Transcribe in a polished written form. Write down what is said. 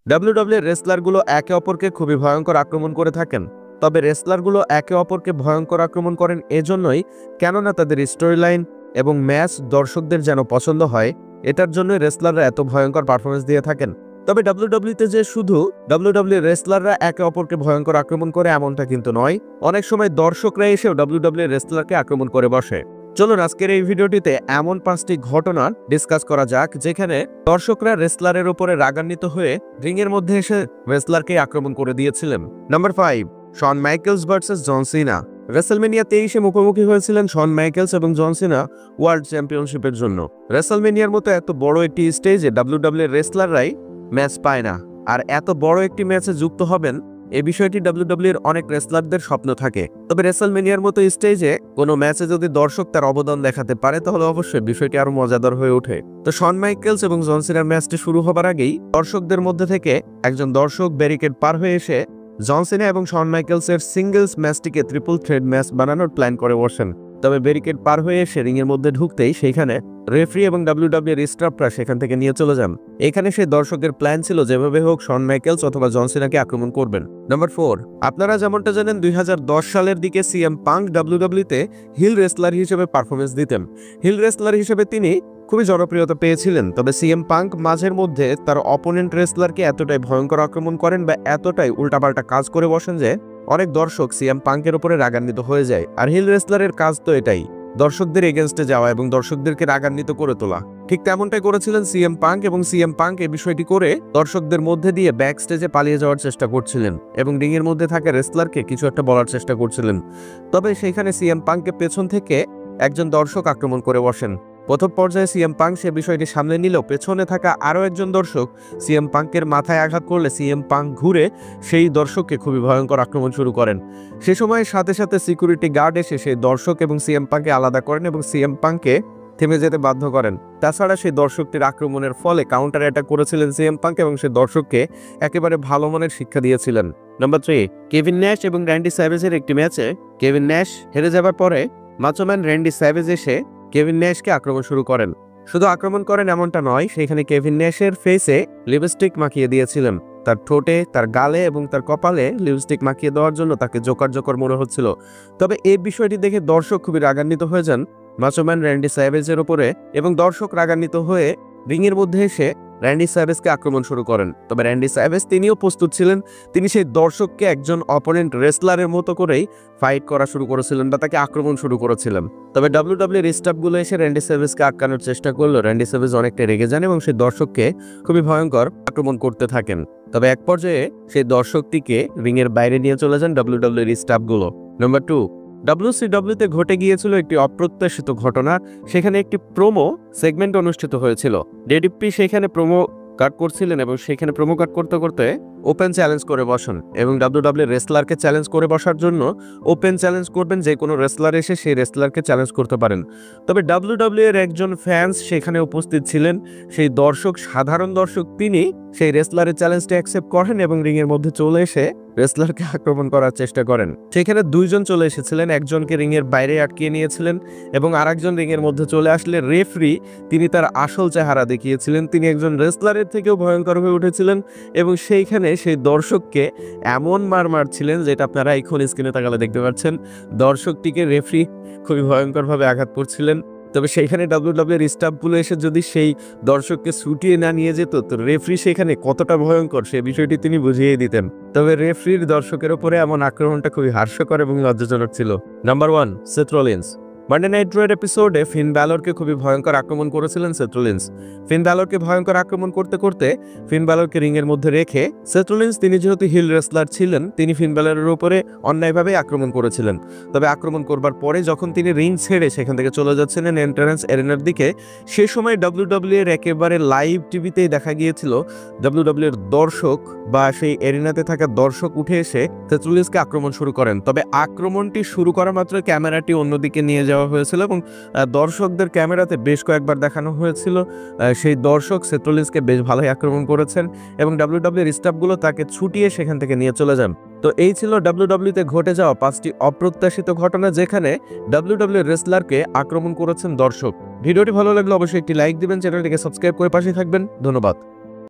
WWE রেসলারগুলো একে অপরকে খুবই ভয়ঙ্কর আক্রমণ করে থাকেন। তবে রেসলারগুলো একে অপরকে ভয়ঙ্কর আক্রমণ করেন এজন্যই, কেননা তাদের স্টোরি লাইন এবং ম্যাচ দর্শকদের যেন পছন্দ হয়। এটার জন্যই রেসলাররা এত ভয়ঙ্কর পারফরমেন্স দিয়ে থাকেন। তবে ডাব্লিউডাব্লিউতে যে শুধু ডাব্লিউডাব্লিউ রেসলাররা একে অপরকে ভয়ঙ্কর আক্রমণ করে এমনটা কিন্তু নয়, অনেক সময় দর্শকরা এসেও ডাব্লিউডাব্লিউ রেসলারকে আক্রমণ করে বসে। চলুন আজকের এই ভিডিওটিতে এমন 5টি ঘটনা ডিসকাস করা যাক যেখানে দর্শকরা রেসলারের উপরে রাগান্বিত হয়ে রিংয়ের মধ্যে এসে রেসলারকে আক্রমণ করে দিয়েছিলেন। নাম্বার 5, শন মাইকেলস ভার্সেস জন সিনা। রেসলমেনিয়া 23-এ মুখোমুখি হয়েছিলেন শন মাইকেলস এবং জন সিনা ওয়ার্ল্ড চ্যাম্পিয়নশিপের জন্য। রেসলমেনিয়ার মতো এত বড় একটি স্টেজে ডাব্লিউডাব্লিউ রেসলাররাই ম্যাচ পায় না, আর এত বড় একটি ম্যাচে যুক্ত হবেন এই বিষয়টি ডাব্লিউডাব্লিউর অনেক রেসলারদের স্বপ্ন থাকে। তবে রেসলমেনিয়ার মতো স্টেজে কোনো ম্যাচে যদি দর্শক তার অবদান দেখাতে পারে তাহলে অবশ্যই বিষয়টি আরো মজাদার হয়ে ওঠে। তো শন মাইকেলস এবং জন সিনার ম্যাচটি শুরু হবার আগেই দর্শকদের মধ্যে থেকে একজন দর্শক ব্যারিকেড পার হয়ে এসে জন সিনা এবং শন মাইকেলসের সিঙ্গেলস ম্যাচটিকে ট্রিপল থ্রেড ম্যাচ বানানোর প্ল্যান করে বসেন। তবে ব্যারিকেড পার হয়ে এসে রিংয়ের মধ্যে ঢুকতেই সেইখানে রেফারি এবং ডাব্লিউডাব্লিউর স্টাফরা সেখান থেকে নিয়ে চলে যান। এখানে সেই দর্শকের প্ল্যান ছিল যেভাবে হোক শন মাইকেলস অথবা জন সিনাকে আক্রমণ করবেন। নাম্বার 4, আপনারা যেমনটা জানেন 2010 সালের দিকে সিএম পাঙ্ক ডাব্লিউডাব্লিউতে হিল রেসলার হিসেবে পারফরমেন্স দিতেন। হিল রেসলার হিসেবে তিনি খুবই জনপ্রিয়তা পেয়েছিলেন। তবে সিএম পাঙ্ক মাঝের মধ্যে তার অপোনেন্ট রেসলারকে এতটাই ভয়ঙ্কর আক্রমণ করেন বা এতটাই উল্টাপাল্টা কাজ করে বসেন যে অনেক দর্শক সিএম পাঙ্কের উপরে রাগান্বিত হয়ে যায়। আর হিল রেসলারের কাজ তো এটাই, দর্শকদের এগেনস্টে যাওয়া এবং দর্শকদেরকে রাগান্বিত করে তোলা। ঠিক তেমনটাই করেছিলেন সিএম পাঙ্ক, এবং সিএম পাঙ্ক এই বিষয়টি করে দর্শকদের মধ্যে দিয়ে ব্যাক স্টেজে পালিয়ে যাওয়ার চেষ্টা করছিলেন এবং রিংয়ের মধ্যে থাকা রেসলারকে কিছু একটা বলার চেষ্টা করছিলেন। তবে সেখানে সিএম পাঙ্ককে পেছন থেকে একজন দর্শক আক্রমণ করে বসেন। প্রথম পর্যায়ে সিএম পাঙ্ক সে বিষয়টি সামলে নিলেও পেছনে থাকা আরও একজন দর্শক সিএম পাঙ্কের মাথায় আঘাত করলে সিএম পাঙ্ক ঘুরে সেই দর্শককে খুবই ভয়ঙ্কর আক্রমণ শুরু করেন। সে সময় সাথে সাথে সিকিউরিটি গার্ড এসে সেই দর্শক এবং সিএম পাঙ্ককে আলাদা করেন এবং সিএম পাঙ্ককে থেমে যেতে বাধ্য করেন। তাছাড়া সেই দর্শকটির আক্রমণের ফলে কাউন্টার অ্যাটাক করেছিলেন সিএম পাঙ্ক এবং সেই দর্শককে একেবারে ভালো মানের শিক্ষা দিয়েছিলেন। নাম্বার 3, কেভিন ন্যাশ এবং র্যান্ডি স্যাভেজের একটি ম্যাচে কেভিন ন্যাশ হেরে যাবার পরে মাচোম্যান র্যান্ডি স্যাভেজ এসে কেভিন ন্যাশকে আক্রমণ শুরু করেন। শুধু আক্রমণ করেন এমনটা নয়, সেখানে কেভিন ন্যাশের ফেসে লিপস্টিক মাখিয়ে দিয়েছিলেন। তার ঠোঁটে, তার গালে এবং তার কপালে লিপস্টিক মাখিয়ে দেওয়ার জন্য তাকে জোকার জোকার মনে হচ্ছিল। তবে এই বিষয়টি দেখে দর্শক খুবই রাগান্বিত হয়ে যান মাচোম্যান র্যান্ডি স্যাভেজের উপরে এবং দর্শক রাগান্বিত হয়ে রিংয়ের মধ্যে এসে র্যান্ডি স্যাভেজকে আক্রমণ শুরু করেন। তবে র্যান্ডি স্যাভেজ তিনিও প্রস্তুত ছিলেন, তিনি সেই দর্শককে একজন অপোনেন্ট রেসলারের মতো করেই ফাইট করা শুরু করেছিলেন বা তাকে আক্রমণ শুরু করেছিলেন। তবে ডাব্লিউডাব্লিউর স্টাফগুলো এসে র্যান্ডি স্যাভেজকে আটকানোর চেষ্টা করলো। র্যান্ডি স্যাভেজ অনেকটা রেগে যান এবং সেই দর্শককে খুবই ভয়ঙ্কর আক্রমণ করতে থাকেন। তবে এক পর্যায়ে সেই দর্শকটিকে রিংয়ের বাইরে নিয়ে চলে যান ডাব্লিউডাব্লিউর স্টাফগুলো। নাম্বার 2, WCWতে ঘটে গিয়েছিল একটি অপ্রত্যাশিত ঘটনা। সেখানে একটি প্রোমো সেগমেন্ট অনুষ্ঠিত হয়েছিল। ডেডিপি সেখানে প্রোমো কাট করছিলেন এবং সেখানে প্রোমো কাট করতে করতে ওপেন চ্যালেঞ্জ করে বসেন এবং ডাব্লিউডাব্লিউ রেসলারকে চ্যালেঞ্জ করে বসার জন্য ওপেন চ্যালেঞ্জ করবেন, যে কোনো রেসলার এসে সেই রেসলারকে চ্যালেঞ্জ করতে পারেন। তবে ডাব্লিউডাব্লিউ এর একজন ফ্যান্স সেখানে উপস্থিত ছিলেন, সেই দর্শক, সাধারণ দর্শক, তিনি সেই রেসলারের চ্যালেঞ্জটা অ্যাকসেপ্ট করেন এবং রিংয়ের মধ্যে চলে এসে রেসলারকে আক্রমণ করার চেষ্টা করেন। সেখানে দুইজন চলে এসেছিলেন, একজনকে রিংয়ের বাইরে আটকিয়ে নিয়েছিলেন এবং আরেকজন রিংয়ের মধ্যে চলে আসলে রেফারি তিনি তার আসল চেহারা দেখিয়েছিলেন। তিনি একজন রেসলারের থেকেও ভয়ঙ্কর হয়ে উঠেছিলেন এবং সেইখানে সেই দর্শককে এমন মার মারছিলেন যেটা আপনারা এখন স্ক্রিনে তাকালে দেখতে পাচ্ছেন। দর্শকটিকে রেফারি খুবই ভয়ঙ্করভাবে আঘাত করছিলেন। তবে সেইখানে ডাব্লিউডাব্লিউর স্টাফগুলো এসে যদি সেই দর্শককে ছুটিয়ে না নিয়ে যেত তো রেফারি সেখানে কতটা ভয়ঙ্কর সে বিষয়টি তিনি বুঝিয়ে দিতেন। তবে রেফারির দর্শকের উপরে এমন আক্রমণটা খুবই হাস্যকর এবং লজ্জাজনক ছিল। Number 1, Seth Rollins. Monday night ড্রয়ের এপিসোডে ফিন ব্যালরকে খুবই ভয়ঙ্কর আক্রমণ করেছিলেন সেথ রলিন্স। ফিন ব্যালরকে ভয়ঙ্কর আক্রমণ করতে করতে ফিন ব্যালরকে রিংয়ের মধ্যে রেখে সেথ রলিন্স, তিনি যেহেতু হিল রেসলার ছিলেন, তিনি ফিন ব্যালরের উপরে অন্যায়ভাবে আক্রমণ করেছিলেন। তবে আক্রমণ করবার পরে যখন তিনি রিং ছেড়ে সেখান থেকে চলে যাচ্ছিলেন এন্ট্রান্স এরিনার দিকে, সে সময় ডাব্লিউডাব্লিউ এর একেবারে লাইভ টিভিতেই দেখা গিয়েছিল ডাব্লিউডাব্লিউ এর দর্শক বা সেই এরিনাতে থাকা দর্শক উঠে এসে সেথ রলিন্সকে আক্রমণ শুরু করেন। তবে আক্রমণটি শুরু করা মাত্র ক্যামেরাটি অন্যদিকে নিয়ে যাওয়া হয়েছিল এবং দর্শকদের ক্যামেরাতে বেশ কয়েকবার দেখানো হয়েছিল সেই দর্শক সেথ রলিন্সকে বেশ ভালোই আক্রমণ করেছেন এবং ডাব্লিউডাব্লিউর স্টাফগুলো তাকে ছুটিয়ে সেখান থেকে নিয়ে চলে যান। তো এই ছিল ডাব্লিউডাব্লিউতে ঘটে যাওয়া 5টি অপ্রত্যাশিত ঘটনা যেখানে ডাব্লিউডাব্লিউ রেসলারকে আক্রমণ করেছেন দর্শক। ভিডিওটি ভালো লাগলে অবশ্যই একটি লাইক দিবেন, চ্যানেলটিকে সাবস্ক্রাইব করে পাশে থাকবেন। ধন্যবাদ।